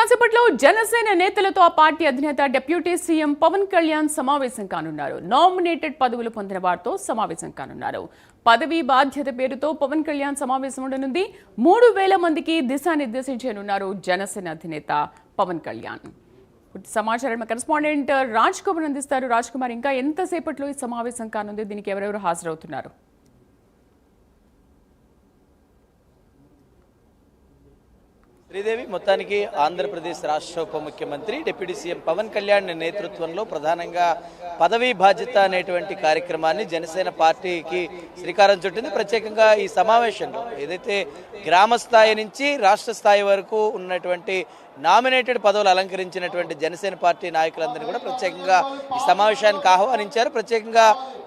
కాసేపట్లో జనసేన నేతలతో ఆ పార్టీ అధినేత డిప్యూటీ సీఎం పవన్ కళ్యాణ్ సమావేశం కానున్నారు. నామినేటెడ్ పదవులు పొందిన వారితో సమావేశం కానున్నారు. పదవి బాధ్యత పేరుతో పవన్ కళ్యాణ్ సమావేశం ఉండనుంది. 3000 మందికి దిశానిర్దేశించనున్నారు జనసేన అధినేత పవన్ కళ్యాణ్. సమాచారం కరెస్పాండెంట్ రాజ్ కుమార్ అందిస్తారు. రాజ్ కుమార్, ఇంకా ఎంతసేపట్లో ఈ సమావేశం కానుంది? దీనికి ఎవరెవరు హాజరవుతున్నారు? శ్రీదేవి, మొత్తానికి ఆంధ్రప్రదేశ్ రాష్ట్ర ఉప ముఖ్యమంత్రి డిప్యూటీ సీఎం పవన్ కళ్యాణ్ నేతృత్వంలో ప్రధానంగా పదవీ బాధ్యత అనేటువంటి కార్యక్రమాన్ని జనసేన పార్టీకి శ్రీకారం చుట్టింది. ప్రత్యేకంగా ఈ సమావేశంలో ఏదైతే గ్రామ స్థాయి నుంచి రాష్ట్ర స్థాయి వరకు ఉన్నటువంటి నామినేటెడ్ పదవులు అలంకరించినటువంటి జనసేన పార్టీ నాయకులందరినీ కూడా ప్రత్యేకంగా ఈ సమావేశానికి ఆహ్వానించారు. ప్రత్యేకంగా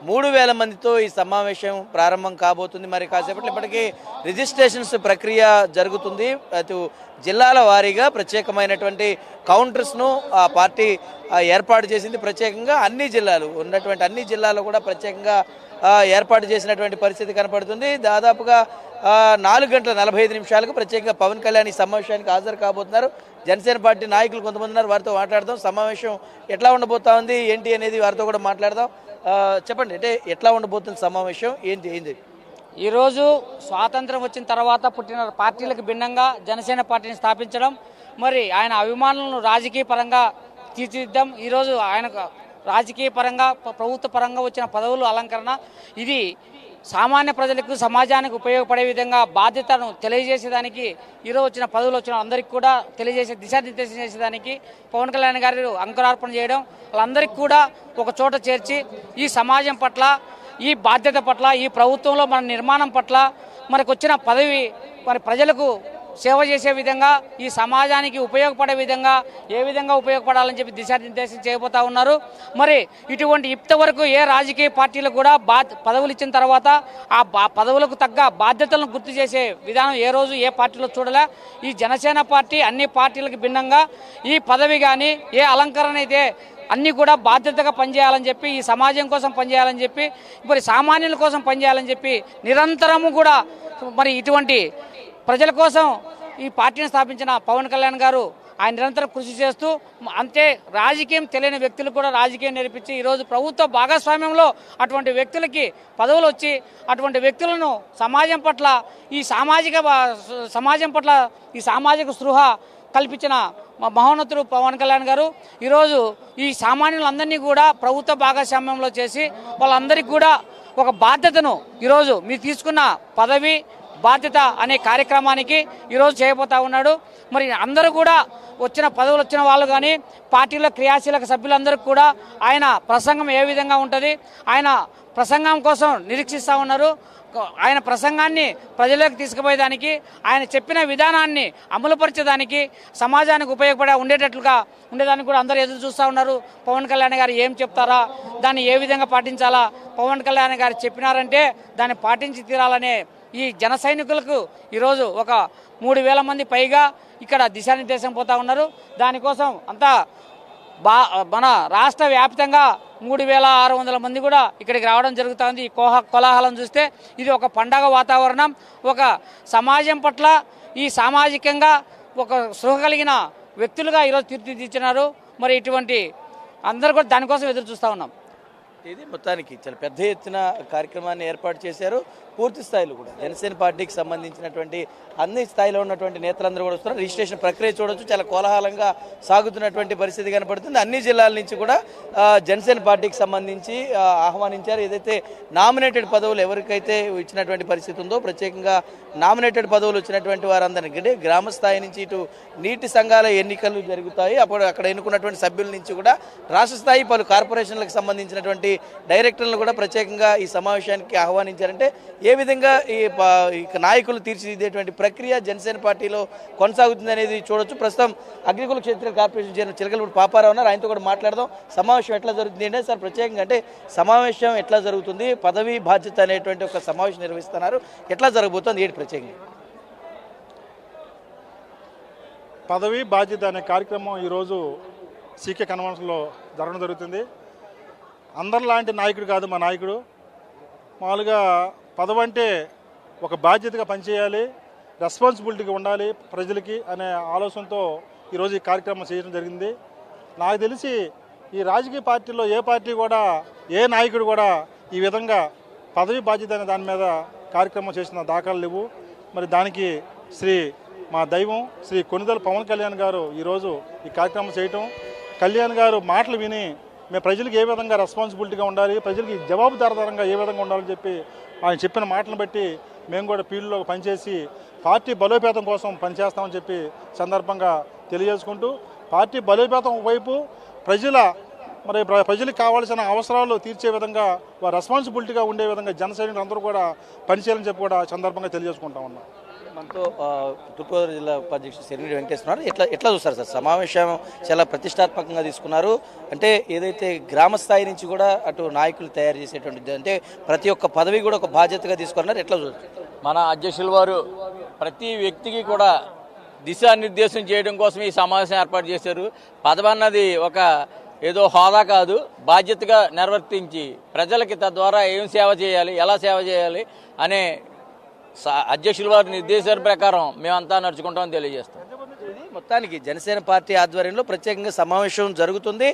3000 మందితో ఈ సమావేశం ప్రారంభం కాబోతుంది. మరి కాసేపట్లో ఇప్పటికీ రిజిస్ట్రేషన్స్ ప్రక్రియ జరుగుతుంది. అటు జిల్లాల వారీగా ప్రత్యేకమైనటువంటి కౌంటర్స్ను ఆ పార్టీ ఏర్పాటు చేసింది. ప్రత్యేకంగా అన్ని జిల్లాలు ఉన్నటువంటి అన్ని జిల్లాల్లో కూడా ప్రత్యేకంగా ఏర్పాటు చేసినటువంటి పరిస్థితి కనపడుతుంది. దాదాపుగా 4:45 ప్రత్యేకంగా పవన్ కళ్యాణ్ ఈ సమావేశానికి హాజరు కాబోతున్నారు. జనసేన పార్టీ నాయకులు కొంతమంది ఉన్నారు, వారితో మాట్లాడదాం. సమావేశం ఎట్లా ఉండబోతా ఉంది ఏంటి అనేది వారితో కూడా మాట్లాడదాం. చెప్పండి, అంటే ఎట్లా ఉండబోతుంది సమావేశం, ఏంటి? ఈరోజు స్వాతంత్రం వచ్చిన తర్వాత పుట్టిన పార్టీలకు భిన్నంగా జనసేన పార్టీని స్థాపించడం, మరి ఆయన అభిమానులను రాజకీయ పరంగా తీర్చిదిద్దాం. ఈరోజు ఆయనకు రాజకీయ పరంగా ప్రభుత్వ పరంగా వచ్చిన పదవులు అలంకరణ, ఇది సామాన్య ప్రజలకు సమాజానికి ఉపయోగపడే విధంగా బాధ్యతను తెలియజేసేదానికి, ఈరోజు వచ్చిన పదవులు వచ్చిన అందరికీ కూడా తెలియజేసే దిశానిర్దేశం చేసేదానికి పవన్ కళ్యాణ్ గారు అంకురార్పణ చేయడం, వాళ్ళందరికీ కూడా ఒక చోట చేర్చి ఈ సమాజం పట్ల, ఈ బాధ్యత పట్ల, ఈ ప్రభుత్వంలో మన నిర్మాణం పట్ల మనకు వచ్చిన పదవి మరి ప్రజలకు సేవ చేసే విధంగా, ఈ సమాజానికి ఉపయోగపడే విధంగా ఏ విధంగా ఉపయోగపడాలని చెప్పి దిశానిర్దేశం చేయబోతా ఉన్నారు. మరి ఇటువంటి ఇంతవరకు ఏ రాజకీయ పార్టీలు కూడా పదవులు ఇచ్చిన తర్వాత ఆ పదవులకు తగ్గ బాధ్యతలను గుర్తు చేసే విధానం ఏ రోజు ఏ పార్టీలో చూడలే. ఈ జనసేన పార్టీ అన్ని పార్టీలకు భిన్నంగా ఈ పదవి కానీ ఏ అలంకరణ అయితే అన్నీ కూడా బాధ్యతగా పనిచేయాలని చెప్పి, ఈ సమాజం కోసం పనిచేయాలని చెప్పి, మరి సామాన్యుల కోసం పనిచేయాలని చెప్పి నిరంతరము కూడా మరి ఇటువంటి ప్రజల కోసం ఈ పార్టీని స్థాపించిన పవన్ కళ్యాణ్ గారు ఆయన నిరంతరం కృషి చేస్తూ, అంతే రాజకీయం తెలియని వ్యక్తులు కూడా రాజకీయం నేర్పించి ఈరోజు ప్రభుత్వ భాగస్వామ్యంలో అటువంటి వ్యక్తులకి పదవులు వచ్చి అటువంటి వ్యక్తులను సమాజం పట్ల ఈ సామాజిక స్పృహ కల్పించిన మహోన్నతుడు పవన్ కళ్యాణ్ గారు ఈరోజు ఈ సామాన్యులందరినీ కూడా ప్రభుత్వ భాగస్వామ్యంలో చేసి వాళ్ళందరికీ కూడా ఒక బాధ్యతను ఈరోజు మీరు తీసుకున్న పదవి బాధ్యత అనే కార్యక్రమానికి ఈరోజు చేయబోతా ఉన్నాడు. మరి అందరూ కూడా వచ్చిన పదవులు వచ్చిన వాళ్ళు కానీ పార్టీలో క్రియాశీలక సభ్యులందరికీ కూడా ఆయన ప్రసంగం ఏ విధంగా ఉంటుంది, ఆయన ప్రసంగం కోసం నిరీక్షిస్తూ ఉన్నారు. ఆయన ప్రసంగాన్ని ప్రజలకు తీసుకుపోయేదానికి, ఆయన చెప్పిన విధానాన్ని అమలుపరిచేదానికి, సమాజానికి ఉండేదానికి కూడా అందరూ ఎదురు చూస్తూ ఉన్నారు. పవన్ కళ్యాణ్ గారు ఏం చెప్తారా, దాన్ని ఏ విధంగా పాటించాలా, పవన్ కళ్యాణ్ గారు చెప్పినారంటే దాన్ని పాటించి తీరాలనే ఈ జన సైనికులకు ఈరోజు ఒక 3000 మంది పైగా ఇక్కడ దిశానిర్దేశం పోతా ఉన్నారు. దానికోసం అంతా మన రాష్ట్ర వ్యాప్తంగా 3600 మంది కూడా ఇక్కడికి రావడం జరుగుతుంది. ఈ కోలాహలం చూస్తే ఇది ఒక పండగ వాతావరణం, ఒక సమాజం పట్ల ఈ సామాజికంగా ఒక స్పృహ కలిగిన వ్యక్తులుగా ఈరోజు తీర్చిదిద్దించినారు. మరి ఇటువంటి అందరూ కూడా దానికోసం ఎదురు చూస్తూ ఉన్నాం. ఇది మొత్తానికి చాలా పెద్ద ఎత్తున కార్యక్రమాన్ని ఏర్పాటు చేశారు. పూర్తి స్థాయిలో కూడా జనసేన పార్టీకి సంబంధించినటువంటి అన్ని స్థాయిలో ఉన్నటువంటి నేతలందరూ కూడా వస్తున్నారు. రిజిస్ట్రేషన్ ప్రక్రియ చూడొచ్చు, చాలా కోలాహలంగా సాగుతున్నటువంటి పరిస్థితి కనపడుతుంది. అన్ని జిల్లాల నుంచి కూడా జనసేన పార్టీకి సంబంధించి ఆహ్వానించారు. ఏదైతే నామినేటెడ్ పదవులు ఎవరికైతే ఇచ్చినటువంటి పరిస్థితి ఉందో, ప్రత్యేకంగా నామినేటెడ్ పదవులు వచ్చినటువంటి వారందరికీ, అంటే గ్రామ స్థాయి నుంచి ఇటు నీటి సంఘాల ఎన్నికలు జరుగుతాయి. అప్పుడు అక్కడ ఎన్నుకున్నటువంటి సభ్యుల నుంచి కూడా రాష్ట్ర స్థాయి పలు కార్పొరేషన్లకు సంబంధించినటువంటి డైరెక్టర్లను కూడా ప్రత్యేకంగా ఈ సమావేశానికి ఆహ్వానించారంటే ఏ విధంగా ఈ నాయకులు తీర్చిదిద్దేటువంటి ప్రక్రియ జనసేన పార్టీలో కొనసాగుతుంది అనేది చూడొచ్చు. ప్రస్తుతం అగ్రికుల క్షేత్ర కార్పొరేషన్ చైర్మన్ చిలకలూరు పాపారావు ఉన్నారు, ఆయనతో కూడా మాట్లాడదాం. సమావేశం ఎట్లా జరుగుతుంది అంటే, సార్ ప్రత్యేకంగా అంటే సమావేశం ఎట్లా జరుగుతుంది, పదవి బాధ్యత అనేటువంటి ఒక సమావేశం నిర్వహిస్తున్నారు, ఎట్లా జరగబోతుంది ఏంటి ప్రత్యేకంగా? పదవి బాధ్యత అనే కార్యక్రమం ఈరోజు సీకే కన్వెన్షన్లో జరగడం జరుగుతుంది. అందరిలాంటి నాయకుడు కాదు మా నాయకుడు. మామూలుగా పదవి అంటే ఒక బాధ్యతగా పనిచేయాలి, రెస్పాన్సిబిలిటీగా ఉండాలి ప్రజలకి అనే ఆలోచనతో ఈరోజు ఈ కార్యక్రమం చేయడం జరిగింది. నాకు తెలిసి ఈ రాజకీయ పార్టీలో ఏ పార్టీ కూడా ఏ నాయకుడు కూడా ఈ విధంగా పదవి బాధ్యత అనే దాని మీద కార్యక్రమం చేసిన దాఖలు లేవు. మరి దానికి మా దైవం శ్రీ కొనిదెల పవన్ కళ్యాణ్ గారు ఈరోజు ఈ కార్యక్రమం చేయటం, కళ్యాణ్ గారు మాటలు విని మేము ప్రజలకు ఏ విధంగా రెస్పాన్సిబిలిటీగా ఉండాలి, ప్రజలకి జవాబుదారీతనంగా ఏ విధంగా ఉండాలని చెప్పి ఆయన చెప్పిన మాటలను బట్టి మేము కూడా ఫీల్డ్లో పనిచేసి పార్టీ బలోపేతం కోసం పనిచేస్తామని చెప్పి సందర్భంగా తెలియజేసుకుంటూ, పార్టీ బలోపేతం వైపు ప్రజలకు కావాల్సిన అవసరాలు తీర్చే విధంగా వారి రెస్పాన్సిబిలిటీగా ఉండే విధంగా జన సైనికులు అందరూ కూడా పనిచేయాలని చెప్పి కూడా సందర్భంగా తెలియజేసుకుంటా ఉన్నాం. మనతో తూర్పుగోదావరి జిల్లా ఉపాధ్యక్షుడు సిరిమిడి వెంకటేశ్వర ఎట్లా చూస్తారు సార్? సమావేశం చాలా ప్రతిష్టాత్మకంగా తీసుకున్నారు. అంటే ఏదైతే గ్రామ స్థాయి నుంచి కూడా అటు నాయకులు తయారు చేసేటువంటిది, అంటే ప్రతి ఒక్క పదవి కూడా ఒక బాధ్యతగా తీసుకున్నారు. ఎట్లా చూస్తారు? మన అధ్యక్షుల వారు ప్రతి వ్యక్తికి కూడా దిశానిర్దేశం చేయడం కోసం ఈ సమావేశం ఏర్పాటు చేశారు. పదవి అన్నది ఒక ఏదో హోదా కాదు, బాధ్యతగా నిర్వర్తించి ప్రజలకి తద్వారా ఏం సేవ చేయాలి, ఎలా సేవ చేయాలి అనే అధ్యక్షుల వారి నిర్దేశాల ప్రకారం మేమంతా నడుచుకుంటామని తెలియజేస్తాం. మొత్తానికి జనసేన పార్టీ ఆధ్వర్యంలో ప్రత్యేకంగా సమావేశం జరుగుతుంది.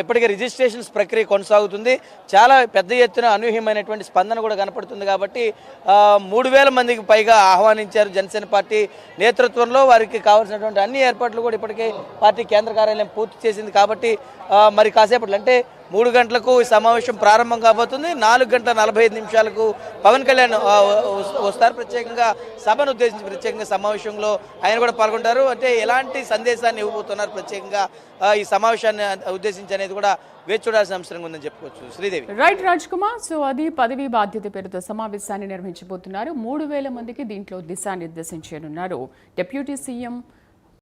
ఇప్పటికే రిజిస్ట్రేషన్స్ ప్రక్రియ కొనసాగుతుంది. చాలా పెద్ద ఎత్తున అనూహ్యమైనటువంటి స్పందన కూడా కనపడుతుంది. కాబట్టి 3000 మందికి పైగా ఆహ్వానించారు జనసేన పార్టీ నేతృత్వంలో. వారికి కావాల్సినటువంటి అన్ని ఏర్పాట్లు కూడా ఇప్పటికే పార్టీ కేంద్ర కార్యాలయం పూర్తి చేసింది. కాబట్టి మరి కాసేపట్లో అంటే 3 గంటలకు ఈ సమావేశం ప్రారంభం కాబోతుంది. 4:45 పవన్ కళ్యాణ్ వస్తారు. ప్రత్యేకంగా సభను ఉద్దేశించి ప్రత్యేకంగా సమావేశంలో ఆయన కూడా పాల్గొంటారు. అంటే ఎలాంటి సందేశాన్ని ఇవ్వబోతున్నారు ప్రత్యేకంగా ఈ సమావేశాన్ని ఉద్దేశించి అనేది కూడా వేచి చూడాల్సిన అంశంగా ఉందని చెప్పుకోవచ్చు. శ్రీదేవి. రైట్ రాజ్ కుమార్. సో అది పదవి బాధ్యత పేరుతో సమావేశాన్ని నిర్వహించబోతున్నారు. 3000 మందికి దీంట్లో దిశానిర్దేశం చేయనున్నారు డిప్యూటీ సీఎం